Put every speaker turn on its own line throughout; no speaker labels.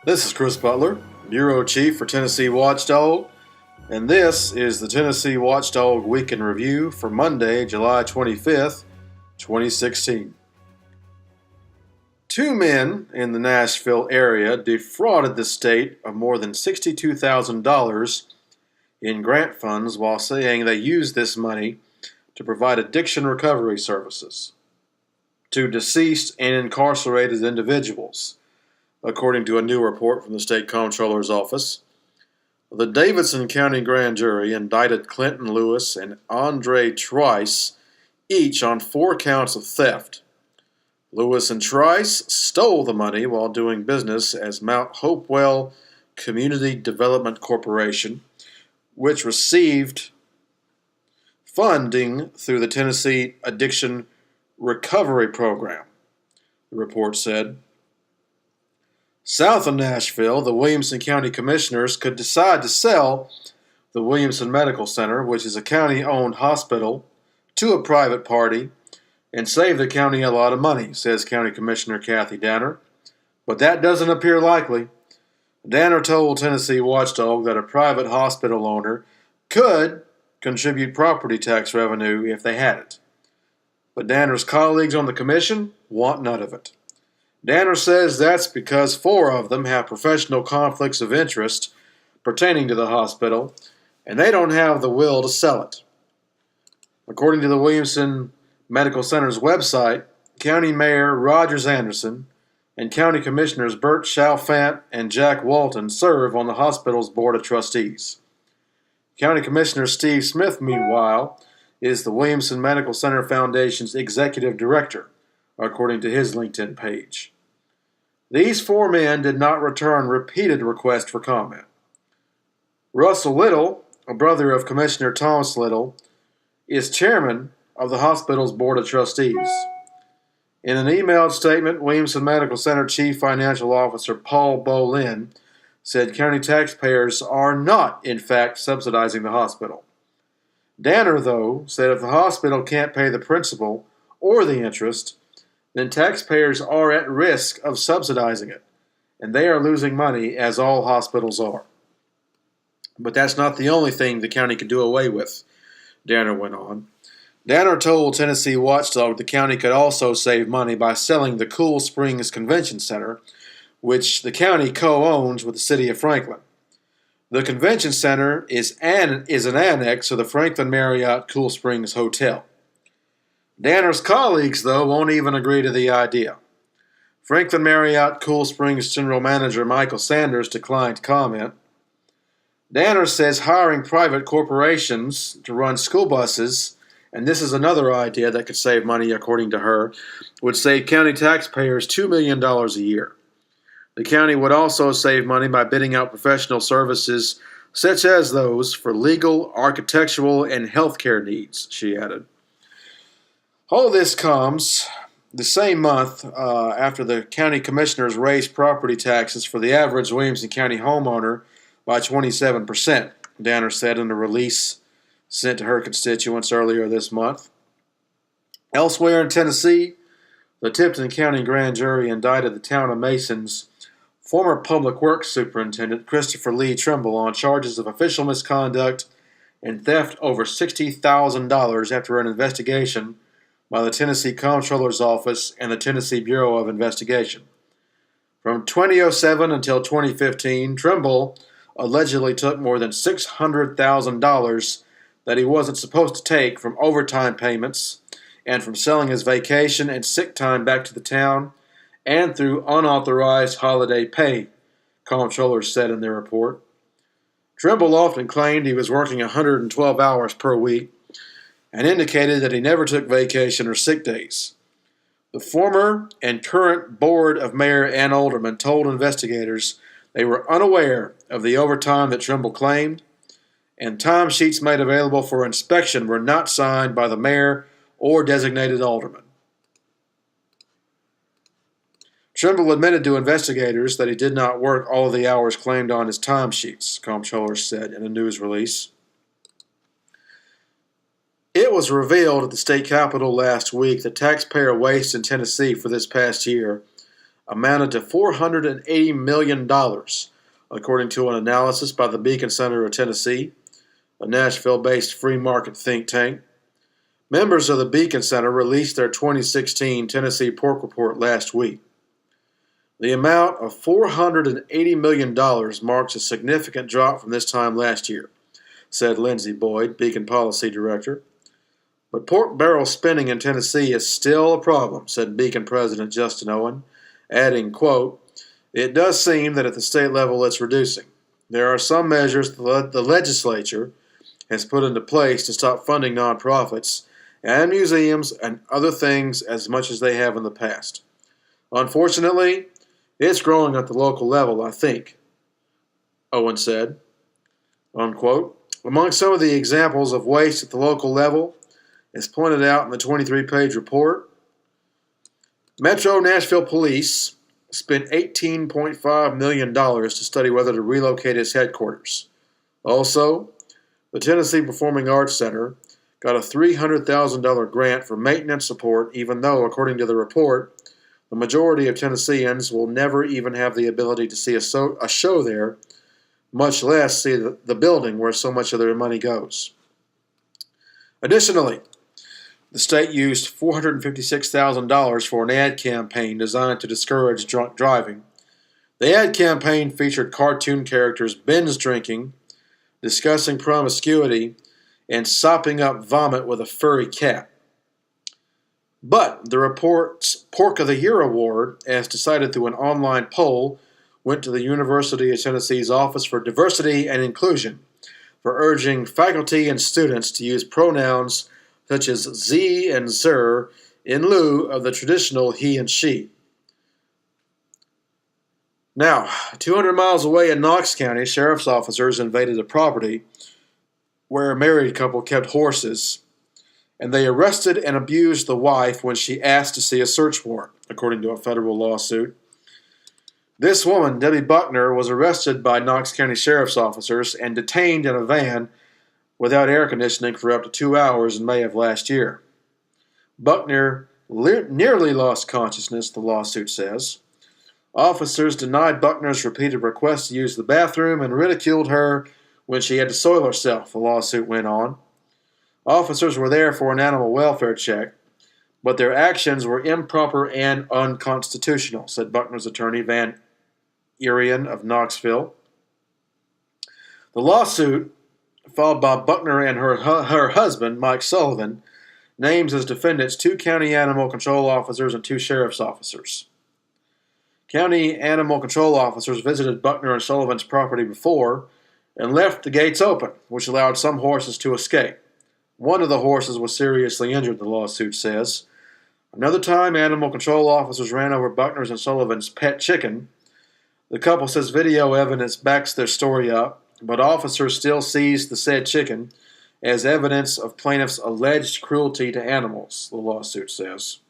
This is Chris Butler, Bureau Chief for Tennessee Watchdog, and this is the Tennessee Watchdog Week in Review for Monday, July 25th, 2016. Two men in the Nashville area defrauded the state of more than $62,000 in grant funds while saying they used this money to provide addiction recovery services to deceased and incarcerated individuals, according to a new report from the State Comptroller's Office. The Davidson County Grand Jury indicted Clinton Lewis and Andre Trice, each on 4 counts of theft. Lewis and Trice stole the money while doing business as Mount Hopewell Community Development Corporation, which received funding through the Tennessee Addiction Recovery Program, the report said. South of Nashville, the Williamson County Commissioners could decide to sell the Williamson Medical Center, which is a county-owned hospital, to a private party and save the county a lot of money, says County Commissioner Kathy Danner. But that doesn't appear likely. Danner told Tennessee Watchdog that a private hospital owner could contribute property tax revenue if they had it. But Danner's colleagues on the commission want none of it. Danner says that's because 4 of them have professional conflicts of interest pertaining to the hospital, and they don't have the will to sell it. According to the Williamson Medical Center's website, County Mayor Rogers Anderson and County Commissioners Bert Chalfant and Jack Walton serve on the hospital's Board of Trustees. County Commissioner Steve Smith, meanwhile, is the Williamson Medical Center Foundation's executive director, according to his LinkedIn page. These 4 men did not return repeated requests for comment. Russell Little, a brother of Commissioner Thomas Little, is chairman of the hospital's Board of Trustees. In an emailed statement, Williamson Medical Center Chief Financial Officer Paul Bolin said county taxpayers are not, in fact, subsidizing the hospital. Danner, though, said if the hospital can't pay the principal or the interest, then taxpayers are at risk of subsidizing it, and they are losing money, as all hospitals are. But that's not the only thing the county could do away with, Danner went on. Danner told Tennessee Watchdog the county could also save money by selling the Cool Springs Convention Center, which the county co-owns with the city of Franklin. The convention center is an annex of the Franklin Marriott Cool Springs Hotel. Danner's colleagues, though, won't even agree to the idea. Franklin Marriott Cool Springs General Manager Michael Sanders declined comment. Danner says hiring private corporations to run school buses, and this is another idea that could save money according to her, would save county taxpayers $2 million a year. The county would also save money by bidding out professional services such as those for legal, architectural, and healthcare needs, she added. All this comes the same month after the county commissioners raised property taxes for the average Williamson County homeowner by 27%, Danner said in a release sent to her constituents earlier this month. Elsewhere in Tennessee, the Tipton County Grand Jury indicted the town of Mason's former public works superintendent Christopher Lee Trimble on charges of official misconduct and theft over $60,000 after an investigation by the Tennessee Comptroller's Office and the Tennessee Bureau of Investigation. From 2007 until 2015, Trimble allegedly took more than $600,000 that he wasn't supposed to take from overtime payments and from selling his vacation and sick time back to the town and through unauthorized holiday pay, comptrollers said in their report. Trimble often claimed he was working 112 hours per week and indicated that he never took vacation or sick days. The former and current board of mayor and aldermen told investigators they were unaware of the overtime that Trimble claimed, and timesheets made available for inspection were not signed by the mayor or designated alderman. Trimble admitted to investigators that he did not work all of the hours claimed on his timesheets, comptrollers said in a news release. It was revealed at the state capitol last week that taxpayer waste in Tennessee for this past year amounted to $480 million, according to an analysis by the Beacon Center of Tennessee, a Nashville-based free market think tank. Members of the Beacon Center released their 2016 Tennessee Pork Report last week. The amount of $480 million marks a significant drop from this time last year, said Lindsay Boyd, Beacon Policy Director. But pork barrel spending in Tennessee is still a problem, said Beacon President Justin Owen, adding, quote, "It does seem that at the state level it's reducing. There are some measures the legislature has put into place to stop funding nonprofits and museums and other things as much as they have in the past. Unfortunately, it's growing at the local level, I think," Owen said, unquote. Among some of the examples of waste at the local level, as pointed out in the 23-page report, Metro Nashville Police spent $18.5 million to study whether to relocate its headquarters. Also, the Tennessee Performing Arts Center got a $300,000 grant for maintenance support, even though, according to the report, the majority of Tennesseans will never even have the ability to see a show there, much less see the building where so much of their money goes. Additionally, the state used $456,000 for an ad campaign designed to discourage drunk driving. The ad campaign featured cartoon characters binge drinking, discussing promiscuity, and sopping up vomit with a furry cat. But the report's Pork of the Year award, as decided through an online poll, went to the University of Tennessee's Office for Diversity and Inclusion for urging faculty and students to use pronouns such as ze and zer in lieu of the traditional he and she. Now, 200 miles away in Knox County, sheriff's officers invaded a property where a married couple kept horses, and they arrested and abused the wife when she asked to see a search warrant, according to a federal lawsuit. This woman, Debbie Buckner, was arrested by Knox County Sheriff's officers and detained in a van without air conditioning for up to 2 hours in May of last year. Buckner nearly lost consciousness, the lawsuit says. Officers denied Buckner's repeated requests to use the bathroom and ridiculed her when she had to soil herself, the lawsuit went on. Officers were there for an animal welfare check, but their actions were improper and unconstitutional, said Buckner's attorney, Van Irian of Knoxville. The lawsuit, filed by Buckner and her husband, Mike Sullivan, names as defendants 2 county animal control officers and 2 sheriff's officers. County animal control officers visited Buckner and Sullivan's property before and left the gates open, which allowed some horses to escape. One of the horses was seriously injured, the lawsuit says. Another time, animal control officers ran over Buckner's and Sullivan's pet chicken. The couple says video evidence backs their story up, but officers still seized the said chicken as evidence of plaintiff's alleged cruelty to animals, the lawsuit says.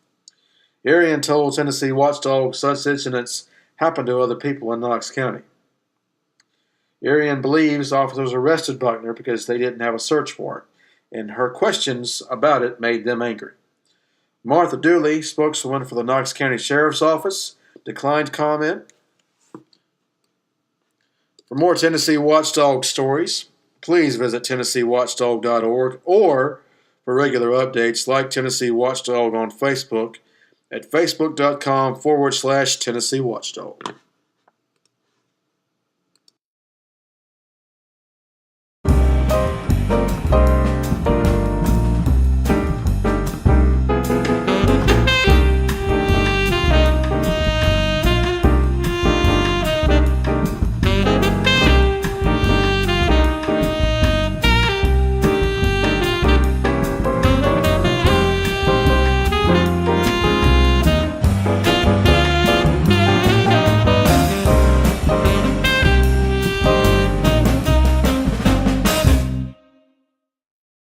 Arian told Tennessee Watchdog such incidents happen to other people in Knox County. Arian believes officers arrested Buckner because they didn't have a search warrant, and her questions about it made them angry. Martha Dooley, spokeswoman for the Knox County Sheriff's Office, declined comment. For more Tennessee Watchdog stories, please visit TennesseeWatchdog.org, or for regular updates, like Tennessee Watchdog on Facebook at facebook.com/Tennessee Watchdog.